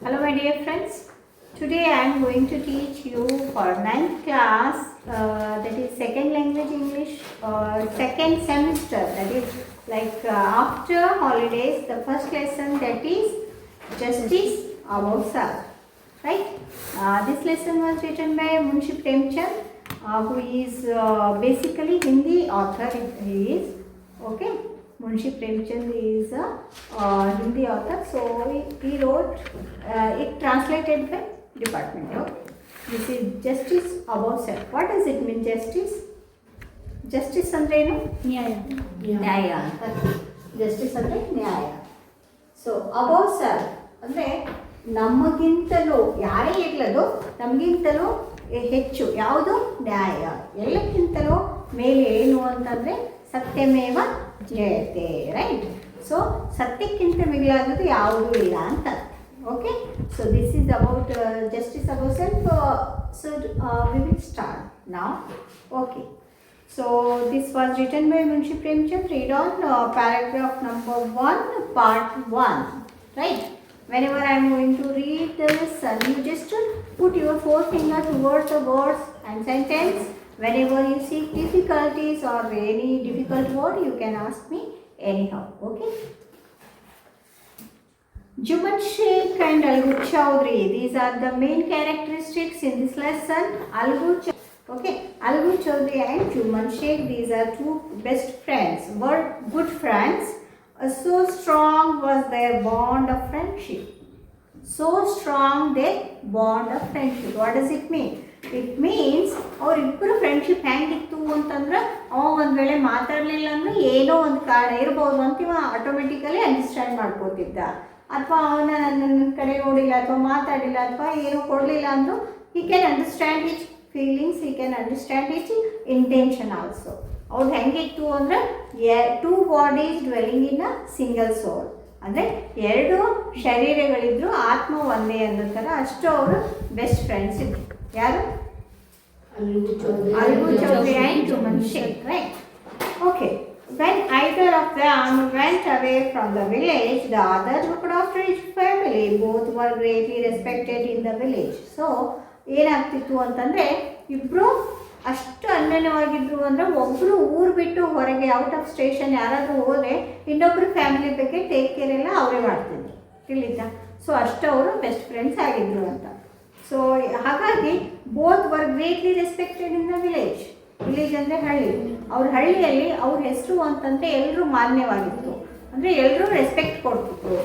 Hello my dear friends. Today I am going to teach you for 9th class, that is second language English, second semester, that is after holidays, the first lesson, that is justice above self, right? This lesson was written by Munshi Premchand, who is basically Hindi author. He is okay. Munshi Premchand is a Hindi author, so he wrote it translated by department. Okay? This is justice above self. What does it mean, justice? Justice ಅಂದ್ರೆ ಏನು? ನ್ಯಾಯ ಅಂತ. Justice ಅಂದ್ರೆ ನ್ಯಾಯ. So above self ಅಂದ್ರೆ ನಮಗಿಂತಲೂ ಯಾರೇ ಇರಲದು ನಮಗಿಂತಲೂ ಹೆಚ್ಚು ಯಾವುದು ನ್ಯಾಯ, ಎಲ್ಲಕ್ಕಿಂತಲೂ ಮೇಲೆ ಏನು ಅಂತಂದರೆ ಸತ್ಯಮೇವ ಜಯತೆ, ರೈಟ್? ಸೊ ಸತ್ಯಕ್ಕಿಂತ ಮಿಗಿಲಾದದ್ದು ಯಾವುದೂ ಇಲ್ಲ ಅಂತ. Okay, so this is about justice about self. So we will start now. Okay, so this was written by Munshi Premchand. Read on paragraph number 1, part 1, right? Whenever I am going to read the lesson, you just put your forefinger towards the words and sentence. Whenever you see difficulties or any difficult word, you can ask me anyhow. Okay? Juman Sheikh and Algu Chowdhury, these are the main characteristics in this lesson. Okay, Algu Chowdhury and Juman Sheikh, these are two best friends, were good friends. So strong was their bond of friendship. So strong their bond of friendship. What does it mean? It means ಅವರಿಬ್ಬರು friendship ಹೆಂಗಿತ್ತು ಅಂತಂದ್ರೆ, ಅವ ಒಂದು ವೇಳೆ ಮಾತಾಡಲಿಲ್ಲ ಅಂದರೆ ಏನೋ ಒಂದು ಕಾರಣ ಇರ್ಬೋದು ಅಂತ ಇವ ಆಟೋಮೆಟಿಕಲಿ ಅಂಡರ್ಸ್ಟ್ಯಾಂಡ್ ಮಾಡ್ಕೋತಿದ್ದ. ಅಥವಾ ಅವನ ನನ್ನ ಕಡೆ ನೋಡಿಲ್ಲ ಅಥವಾ ಮಾತಾಡಿಲ್ಲ ಅಥವಾ ಏನೋ ಕೊಡಲಿಲ್ಲ ಅಂದರೂ he can understand his feelings, he can understand his intention also. ಅವ್ರು ಹೆಂಗಿತ್ತು ಅಂದರೆ two bodies dwelling in a single soul, ಅಂದರೆ ಎರಡು ಶರೀರಗಳಿದ್ರು ಆತ್ಮ ಒಂದೇ ಅನ್ನೋ ಥರ ಅಷ್ಟು ಅವರು ಬೆಸ್ಟ್ ಫ್ರೆಂಡ್ಸ್ ಇದ್ರು. ಯಾರು? Algu Chowdhury and Juman Sheikh, right? Okay. When either of them went away from the village, the other looked after his family. Both were greatly respected in the village. So ಏನಾಗ್ತಿತ್ತು ಅಂತಂದರೆ, ಇಬ್ಬರು ಅಷ್ಟು ಅನ್ಯೋನ್ಯವಾಗಿದ್ರು ಅಂದರೆ, ಒಬ್ಬರು ಊರು ಬಿಟ್ಟು ಹೊರಗೆ ಔಟ್ ಆಫ್ ಸ್ಟೇಷನ್ ಯಾರಾದರೂ ಹೋದರೆ ಇನ್ನೊಬ್ಬರು ಫ್ಯಾಮಿಲಿ ಬಗ್ಗೆ ಟೇಕ್ ಕೇರ್ ಎಲ್ಲ ಅವರೇ ಮಾಡ್ತಿದ್ರು, ತಿಳಿತಾ? ಸೊ ಅಷ್ಟು ಅವರು ಬೆಸ್ಟ್ ಫ್ರೆಂಡ್ಸ್ ಆಗಿದ್ರು ಅಂತ. ಸೊ ಹಾಗಾಗಿ both var greatly respected in the village. Village ಅಂದರೆ ಹಳ್ಳಿ. ಅವ್ರ ಹಳ್ಳಿಯಲ್ಲಿ ಅವ್ರ ಹೆಸರು ಅಂತಂದರೆ ಎಲ್ಲರೂ ಮಾನ್ಯವಾಗಿತ್ತು, ಅಂದರೆ ಎಲ್ಲರೂ ರೆಸ್ಪೆಕ್ಟ್ ಕೊಡ್ತಿದ್ರು.